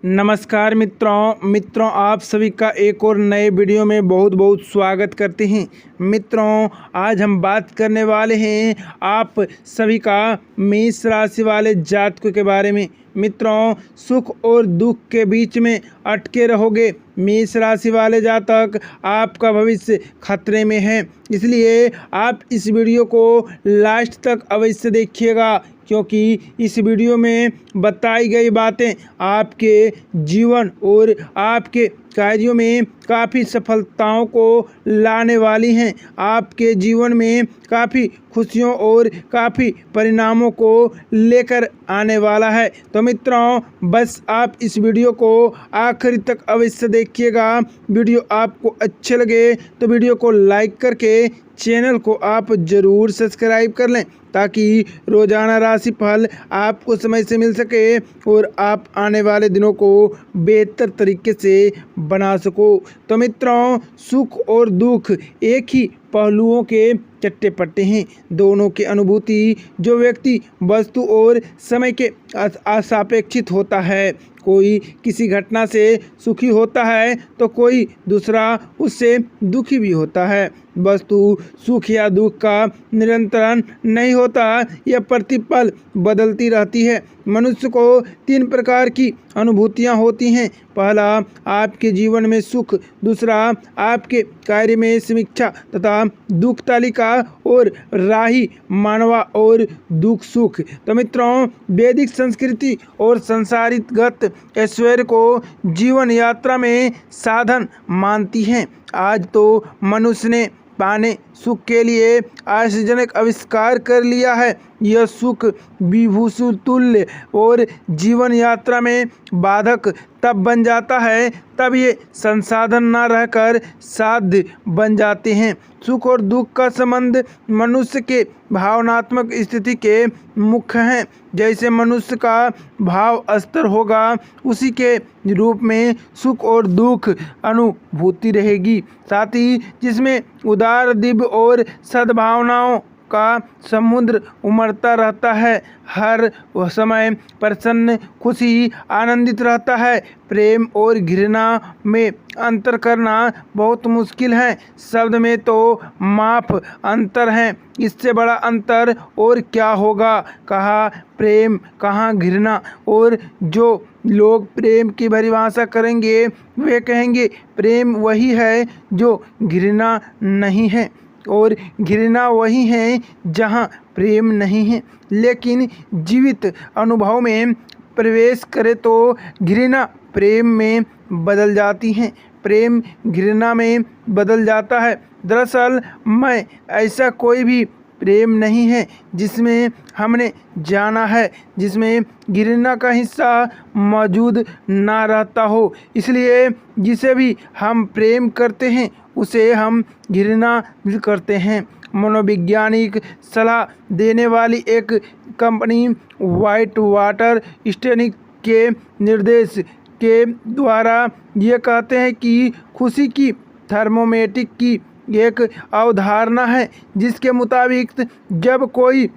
नमस्कार मित्रों आप सभी का एक और नए वीडियो में बहुत बहुत स्वागत करते हैं। मित्रों आज हम बात करने वाले हैं आप सभी का मेष राशि वाले जातकों के बारे में। मित्रों सुख और दुख के बीच में अटके रहोगे मेष राशि वाले जातक, आपका भविष्य खतरे में है। इसलिए आप इस वीडियो को लास्ट तक अवश्य देखिएगा, क्योंकि इस वीडियो में बताई गई बातें आपके जीवन और आपके कार्यों में काफ़ी सफलताओं को लाने वाली हैं। आपके जीवन में काफ़ी खुशियों और काफ़ी परिणामों को लेकर आने वाला है। तो मित्रों बस आप इस वीडियो को आखिरी तक अवश्य देखिएगा। वीडियो आपको अच्छे लगे तो वीडियो को लाइक करके चैनल को आप ज़रूर सब्सक्राइब कर लें, ताकि रोज़ाना राशिफल आपको समय से मिल सके और आप आने वाले दिनों को बेहतर तरीके से बना सको। तो मित्रों सुख और दुख एक ही पहलुओं के चट्टे पट्टे हैं। दोनों की अनुभूति जो व्यक्ति वस्तु और समय के असापेक्षित होता है। कोई किसी घटना से सुखी होता है तो कोई दूसरा उससे दुखी भी होता है। वस्तु सुख या दुख का निरंतरण नहीं होता, यह प्रतिपल बदलती रहती है। मनुष्य को 3 प्रकार की अनुभूतियाँ होती हैं। पहला आपके जीवन में सुख, दूसरा आपके कार्य में समीक्षा तथा दुख तालिका, और राही मानवा और दुख सुख। तो मित्रों वैदिक संस्कृति और संसारितगत ऐश्वर्य को जीवन यात्रा में साधन मानती हैं। आज तो मनुष्य ने पाने सुख के लिए आश्चर्यजनक आविष्कार कर लिया है। यह सुख विभूषु तुल्य और जीवन यात्रा में बाधक तब बन जाता है तब ये संसाधन न रहकर साध्य बन जाते हैं। सुख और दुख का संबंध मनुष्य के भावनात्मक स्थिति के मुख्य हैं। जैसे मनुष्य का भाव स्तर होगा उसी के रूप में सुख और दुख अनुभूति रहेगी। साथ ही जिसमें उदार दिव्य और सद्भावनाओं का समुद्र उमड़ता रहता है, हर वह समय प्रसन्न खुशी आनंदित रहता है। प्रेम और घृणा में अंतर करना बहुत मुश्किल है। शब्द में तो माप अंतर है, इससे बड़ा अंतर और क्या होगा। कहाँ प्रेम कहाँ घृणा। और जो लोग प्रेम की परिभाषा करेंगे वे कहेंगे प्रेम वही है जो घृणा नहीं है, और घृणा वही है जहाँ प्रेम नहीं है। लेकिन जीवित अनुभव में प्रवेश करे तो घृणा प्रेम में बदल जाती है, प्रेम घृणा में बदल जाता है। दरअसल मैं ऐसा कोई भी प्रेम नहीं है जिसमें हमने जाना है जिसमें घृणा का हिस्सा मौजूद ना रहता हो। इसलिए जिसे भी हम प्रेम करते हैं उसे हम घृणा भी करते हैं। मनोवैज्ञानिक सलाह देने वाली एक कंपनी व्हाइट वाटर स्टैनिक के निर्देश के द्वारा ये कहते हैं कि खुशी की थर्मोमेट्रिक की एक अवधारणा है, जिसके मुताबिक जब कोई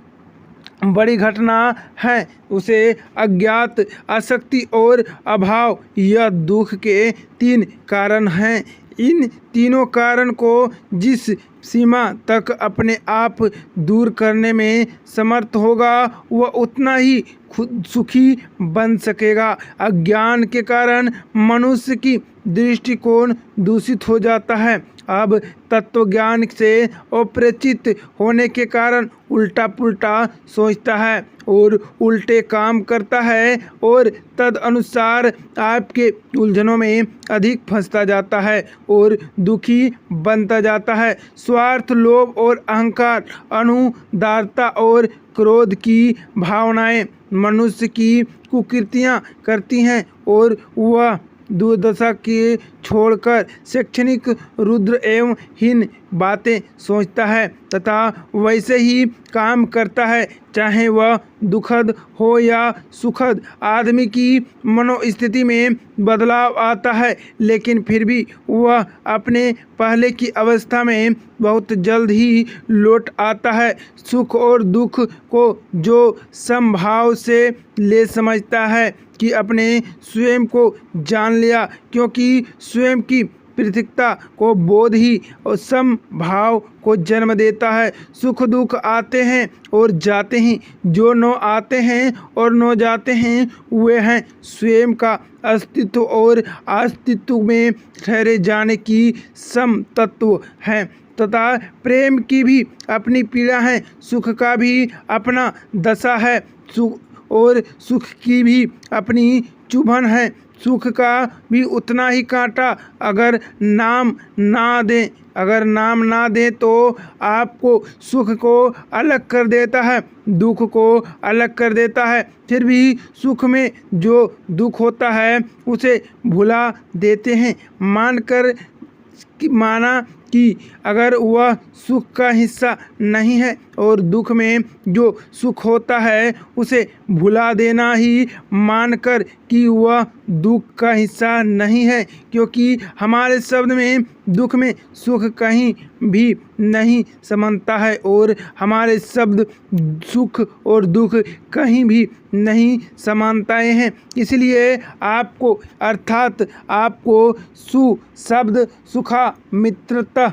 बड़ी घटना है उसे अज्ञात, आसक्ति और अभाव यह दुख के 3 कारण हैं। इन तीनों कारण को जिस सीमा तक अपने आप दूर करने में समर्थ होगा वह उतना ही खुद सुखी बन सकेगा। अज्ञान के कारण मनुष्य की दृष्टिकोण दूषित हो जाता है। अब तत्वज्ञान से अपरिचित होने के कारण उल्टा पुल्टा सोचता है और उल्टे काम करता है और तद अनुसार आपके उलझनों में अधिक फंसता जाता है और दुखी बनता जाता है। स्वार्थ, लोभ और अहंकार, अनुदारता और क्रोध की भावनाएं मनुष्य की कुकृतियां करती हैं और वह दुर्दशा के छोड़कर शैक्षणिक रुद्र एवं हीन बातें सोचता है तथा वैसे ही काम करता है, चाहे वह दुखद हो या सुखद। आदमी की मनोस्थिति में बदलाव आता है, लेकिन फिर भी वह अपने पहले की अवस्था में बहुत जल्द ही लौट आता है। सुख और दुख को जो समभाव से ले समझता है कि अपने स्वयं को जान लिया, क्योंकि स्वयं की पृथकता को बोध ही और समभाव को जन्म देता है। सुख दुख आते हैं और जाते हैं, जो न आते हैं और न जाते हैं वे हैं स्वयं का अस्तित्व और अस्तित्व में ठहरे जाने की सम तत्व हैं। तथा प्रेम की भी अपनी पीड़ा है, सुख का भी अपना दशा है, सुख की भी अपनी चुभन है। सुख का भी उतना ही कांटा अगर नाम ना दें तो आपको सुख को अलग कर देता है, दुख को अलग कर देता है। फिर भी सुख में जो दुख होता है उसे भुला देते हैं, माना कि अगर वह सुख का हिस्सा नहीं है, और दुख में जो सुख होता है उसे भुला देना ही मानकर कि वह दुख का हिस्सा नहीं है, क्योंकि हमारे शब्द में दुख में सुख कहीं भी नहीं समानता है और हमारे शब्द सुख और दुख कहीं भी नहीं समानताएं हैं। इसलिए आपको अर्थात आपको सु शब्द सुखा मित्रता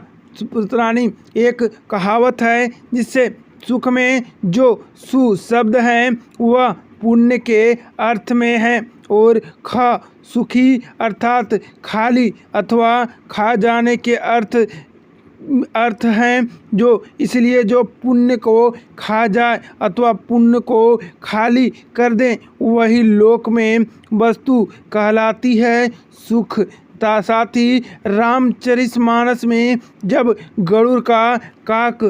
पुत्रानी एक कहावत है, जिससे सुख में जो सु शब्द है वह पुण्य के अर्थ में है और ख सुखी अर्थात खाली अथवा खा जाने के अर्थ हैं। जो इसलिए जो पुण्य को खा जाए अथवा पुण्य को खाली कर दें वही लोक में वस्तु कहलाती है सुख। साथ ही रामचरितमानस में जब गरुड़ का काक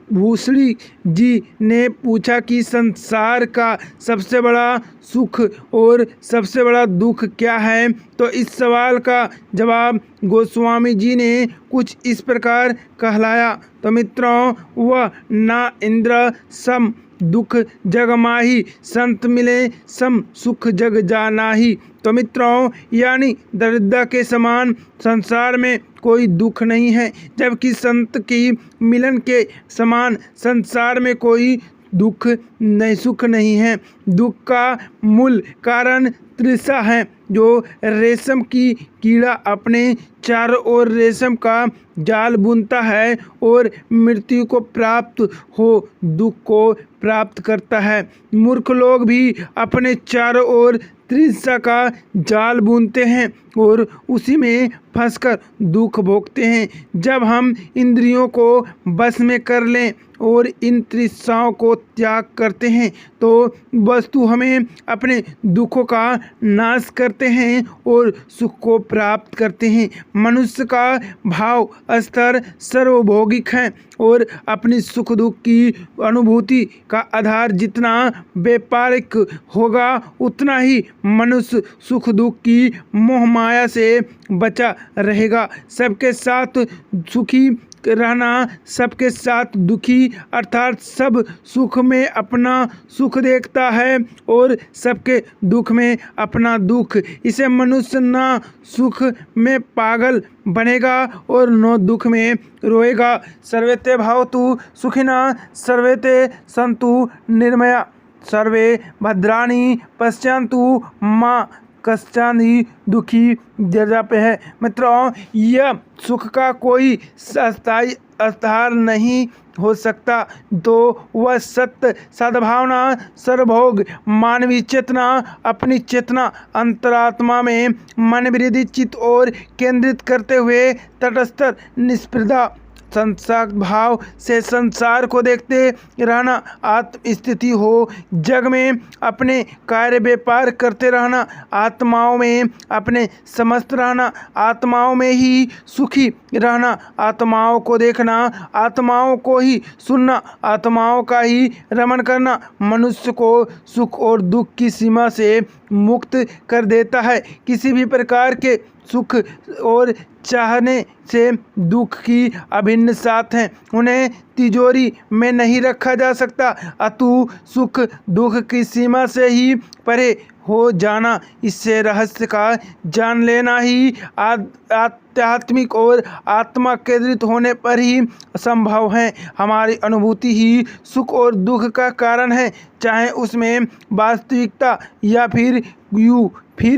भूसड़ी जी ने पूछा कि संसार का सबसे बड़ा सुख और सबसे बड़ा दुख क्या है, तो इस सवाल का जवाब गोस्वामी जी ने कुछ इस प्रकार कहलाया। तो मित्रों, वह ना इंद्र सम दुख जग माही, संत मिले सम सुख जग जानाही। तो मित्रों, यानी दरिद्रता के समान संसार में कोई दुख नहीं है, जबकि संत की मिलन के समान संसार में कोई सुख नहीं है। दुख का मूल कारण तृषा है। जो रेशम की कीड़ा अपने चारों ओर रेशम का जाल बुनता है और मृत्यु को प्राप्त हो दुख को प्राप्त करता है, मूर्ख लोग भी अपने चारों ओर तृषा का जाल बुनते हैं और उसी में फंसकर दुख भोगते हैं। जब हम इंद्रियों को बस में कर लें और इन तृष्णाओं को त्याग करते हैं तो वस्तु हमें अपने दुखों का नाश करते हैं और सुख को प्राप्त करते हैं। मनुष्य का भाव स्तर सर्वभौगिक है और अपनी सुख दुख की अनुभूति का आधार जितना व्यापारिक होगा उतना ही मनुष्य सुख दुख की मोह माया से बचा रहेगा। सबके साथ सुखी रहना, सबके साथ दुखी, अर्थात सब सुख में अपना सुख देखता है और सबके दुख में अपना दुख। इसे मनुष्य ना सुख में पागल बनेगा और न दुख में रोएगा। सर्वेते भवतु सुखिनः, सर्वेते सन्तु निर्मया, सर्वे भद्राणि पश्यन्तु मा कश्चन ही दुखी दर्जा पे है। मित्रों, यह सुख का कोई अस्थायी आधार नहीं हो सकता, तो वह सत्य सद्भावना सर्वभोग मानवीय चेतना अपनी चेतना अंतरात्मा में मन वृद्धि चित्त और केंद्रित करते हुए तटस्थ निष्प्रदा संसार भाव से संसार को देखते रहना, आत्म स्थिति हो, जग में अपने कार्य व्यापार करते रहना, आत्माओं में अपने समस्त रहना, आत्माओं में ही सुखी रहना, आत्माओं को देखना, आत्माओं को ही सुनना, आत्माओं का ही रमण करना मनुष्य को सुख और दुख की सीमा से मुक्त कर देता है। किसी भी प्रकार के सुख और चाहने से दुख की अभिन्न साथ हैं, उन्हें तिजोरी में नहीं रखा जा सकता। अतु सुख दुख की सीमा से ही परे हो जाना, इससे रहस्य का जान लेना ही आध्यात्मिक और आत्मा केंद्रित होने पर ही संभव है। हमारी अनुभूति ही सुख और दुख का कारण है, चाहे उसमें वास्तविकता या फिर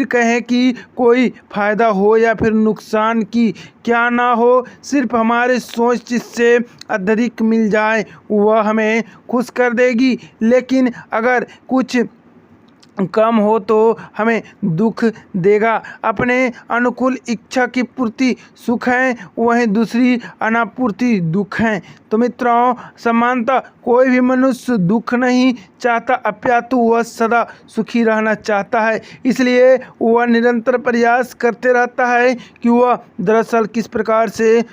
कहें कि कोई फायदा हो या फिर नुकसान की क्या ना हो, सिर्फ हमारे सोच जिससे अत्यधिक मिल जाए वह हमें खुश कर देगी, लेकिन अगर कुछ कम हो तो हमें दुख देगा। अपने अनुकूल इच्छा की पूर्ति सुख है, वहीं दूसरी अनापूर्ति दुख है। तो मित्रों, समानता कोई भी मनुष्य दुख नहीं चाहता, अपितु वह सदा सुखी रहना चाहता है। इसलिए वह निरंतर प्रयास करते रहता है कि वह दरअसल किस प्रकार से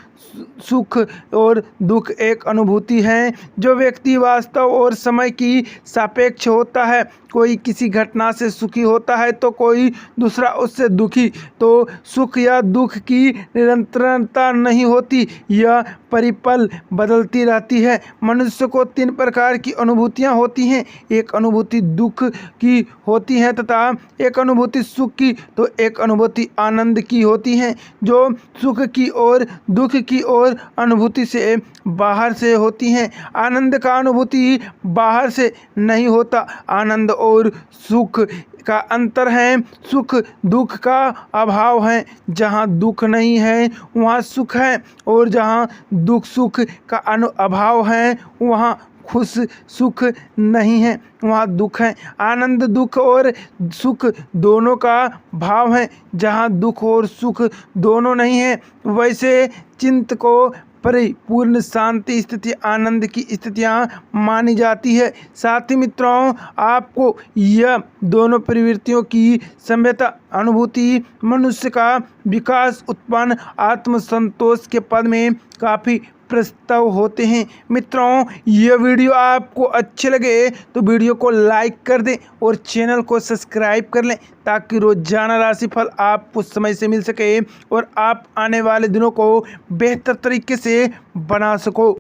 सुख और दुख एक अनुभूति है जो व्यक्ति वास्तव और समय की सापेक्ष होता है। कोई किसी घटना से सुखी होता है तो कोई दूसरा उससे दुखी। तो सुख या दुख की निरंतरता नहीं होती, यह परिपल बदलती रहती है। मनुष्य को 3 प्रकार की अनुभूतियाँ होती हैं, एक अनुभूति दुख की होती है तथा एक अनुभूति सुख की, तो एक अनुभूति आनंद की होती है, जो सुख की और दुख की और अनुभूति से बाहर से होती हैं। आनंद का अनुभूति बाहर से नहीं होता। आनंद और सुख का अंतर है, सुख दुख का अभाव है। जहाँ दुख नहीं है वहाँ सुख है, और जहाँ दुख सुख का अभाव है वहाँ खुश सुख नहीं है, वहाँ दुख है। आनंद दुख और सुख दोनों का भाव है। जहाँ दुख और सुख दोनों नहीं है, वैसे चित्त को परिपूर्ण शांति स्थिति आनंद की स्थितियाँ मानी जाती है। साथ ही मित्रों, आपको यह दोनों प्रवृत्तियों की सम्यता अनुभूति मनुष्य का विकास उत्पन्न आत्मसंतोष के पद में काफ़ी प्रस्ताव होते हैं। मित्रों, यह वीडियो आपको अच्छे लगे तो वीडियो को लाइक कर दें और चैनल को सब्सक्राइब कर लें, ताकि रोजाना राशिफल आपको समय से मिल सके और आप आने वाले दिनों को बेहतर तरीके से बना सको।